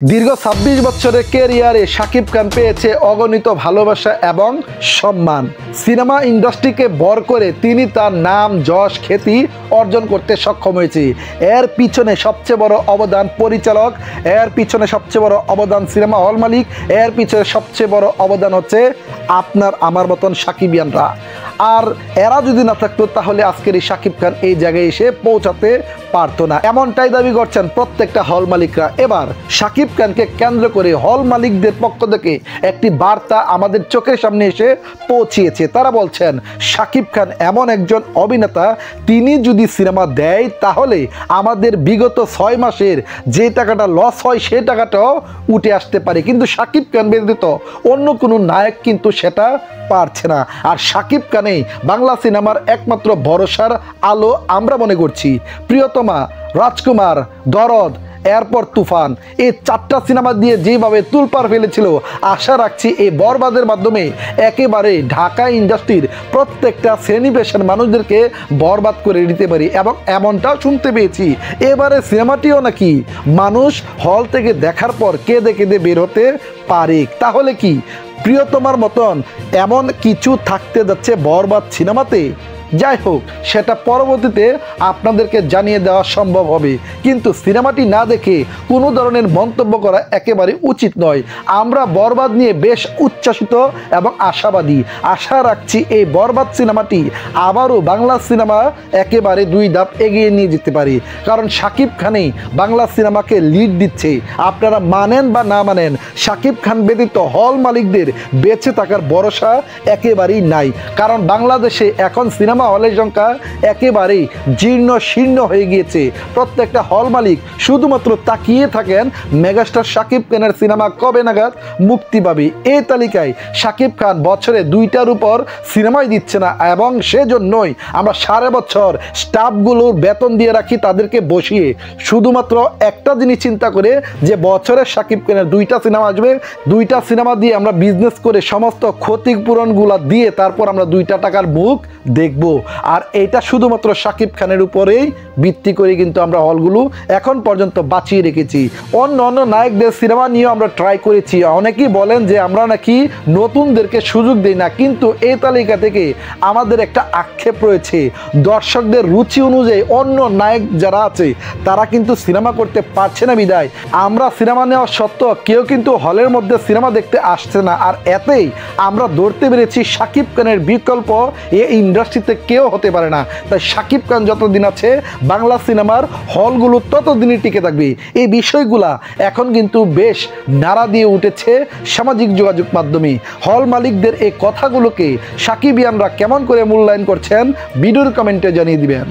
দীর্ঘ ২৬ বছরের ক্যারিয়ারে শাকিব খান পেয়েছে অগণিত ভালোবাসা এবং সম্মান। সিনেমা ইন্ডাস্ট্রিকে ভর করে তিনি তার নাম যশ খ্যাতি অর্জন করতে সক্ষম হয়েছে। এর পিছনে সবচেয়ে বড় অবদান পরিচালক, এর পিছনে সবচেয়ে বড় অবদান সিনেমা হল মালিক, এর পিছনে সবচেয়ে বড় অবদান হচ্ছে আপনার আমার মতন সাকিবিয়ানরা। আর এরা যদি না থাকতো তাহলে আজকের এই শাকিব খান এই জায়গায় এসে পৌঁছাতে পারতো না, এমনটাই দাবি করছেন প্রত্যেকটা হল মালিকরা। এবার শাকিব খানকে কেন্দ্র করে হল মালিকদের পক্ষ থেকে একটি বার্তা আমাদের চোখের সামনে এসে পৌঁছিয়েছে। তারা বলছেন শাকিব খান এমন একজন অভিনেতা, তিনি যদি সিনেমা দেয় তাহলে আমাদের বিগত 6 মাসের যে টাকাটা লস হয় সে টাকাটাও উঠে আসতে পারে, কিন্তু শাকিব খান ব্যতীত অন্য কোনো নায়ক কিন্তু সেটা পারছে না। আর শাকিব খানেই বাংলা সিনেমার একমাত্র ভরসার আলো আমরা মনে করছি। প্রিয়তমা, রাজকুমার, দরদ, এরপর তুফান, এই 4টা সিনেমা দিয়ে যেভাবে তুলপাড় ফেলেছিল, আশা রাখছি এই বরবাদের মাধ্যমে একেবারে ঢাকা ইন্ডাস্ট্রির প্রত্যেকটা শ্রেণী পেশার মানুষদেরকে বরবাদ করে দিতে পারি। এবং এমনটাও শুনতে পেয়েছি এবারে সিনেমাটিও নাকি মানুষ হল থেকে দেখার পর কেঁদে কেঁদে বের হতে পারে। তাহলে কি প্রিয়তমার মতন এমন কিছু থাকতে যাচ্ছে বরবাদ সিনেমাতে? যাই হোক, সেটা পরবর্তীতে আপনাদেরকে জানিয়ে দেওয়া সম্ভব হবে, কিন্তু সিনেমাটি না দেখে কোনো ধরনের মন্তব্য করা একেবারে উচিত নয়। আমরা বরবাদ নিয়ে বেশ উচ্ছ্বাসিত এবং আশাবাদী। আশা রাখছি এই বরবাদ সিনেমাটি আবারও বাংলা সিনেমা একেবারে 2 ধাপ এগিয়ে নিয়ে যেতে পারে, কারণ শাকিব খানই বাংলা সিনেমাকে লিড দিচ্ছে। আপনারা মানেন বা না মানেন, শাকিব খান ব্যতীত হল মালিকদের বেঁচে থাকার ভরসা একেবারেই নাই, কারণ বাংলাদেশে এখন সিনেমা হলের সংখ্যা একেবারেই জীর্ণ শীর্ণ হয়ে গিয়েছে। প্রত্যেকটা হল মালিক শুধুমাত্র তাকিয়ে থাকেন মেগাস্টার শাকিব খানের সিনেমা কবে নাগাদ মুক্তি পাবে। এই তালিকায় শাকিব খান বছরে 2টার উপর সিনেমাই দিচ্ছে না, এবং সেজন্যই আমরা সারা বছর স্টাফগুলোর বেতন দিয়ে রাখি তাদেরকে বসিয়ে, শুধুমাত্র একটা জিনিস চিন্তা করে যে বছরে শাকিব খানের 2টা সিনেমা আসবে, 2টা সিনেমা দিয়ে আমরা বিজনেস করে সমস্ত ক্ষতিপূরণগুলো দিয়ে তারপর আমরা 2টা টাকার মুখ দেখব। আর এটা শুধুমাত্র শাকিব খানের উপরেই ভিত্তি করে কিন্তু আমরা হলগুলো এখন পর্যন্ত বাঁচিয়ে রেখেছি। অন্য অন্য নায়কদের সিনেমা নিয়েও আমরা ট্রাই করেছি। অনেকেই বলেন যে আমরা নাকি নতুনদেরকে সুযোগ দিই না, কিন্তু এই তালিকা থেকে আমাদের একটা আক্ষেপ রয়েছে। দর্শকদের রুচি অনুযায়ী অন্য নায়ক যারা আছে তারা কিন্তু সিনেমা করতে পারছে না বিদায় আমরা সিনেমা নেওয়া সত্ত্বেও কেউ কিন্তু হলের মধ্যে সিনেমা দেখতে আসছে না। আর এতেই আমরা ধরতে পেরেছি শাকিব খানের বিকল্প এই ইন্ডাস্ট্রিতে কেউ হতে পারে না। তাই শাকিব খান যতদিন আছে বাংলা সিনেমার হলগুলো ততদিনই টিকে থাকবে। এই বিষয়গুলা এখন কিন্তু বেশ নাড়া দিয়ে উঠেছে সামাজিক যোগাযোগ মাধ্যমে। হল মালিকদের এই কথাগুলোকে সাকিবিয়ানরা কেমন করে মূল্যায়ন করছেন ভিডিওর কমেন্টে জানিয়ে দিবেন।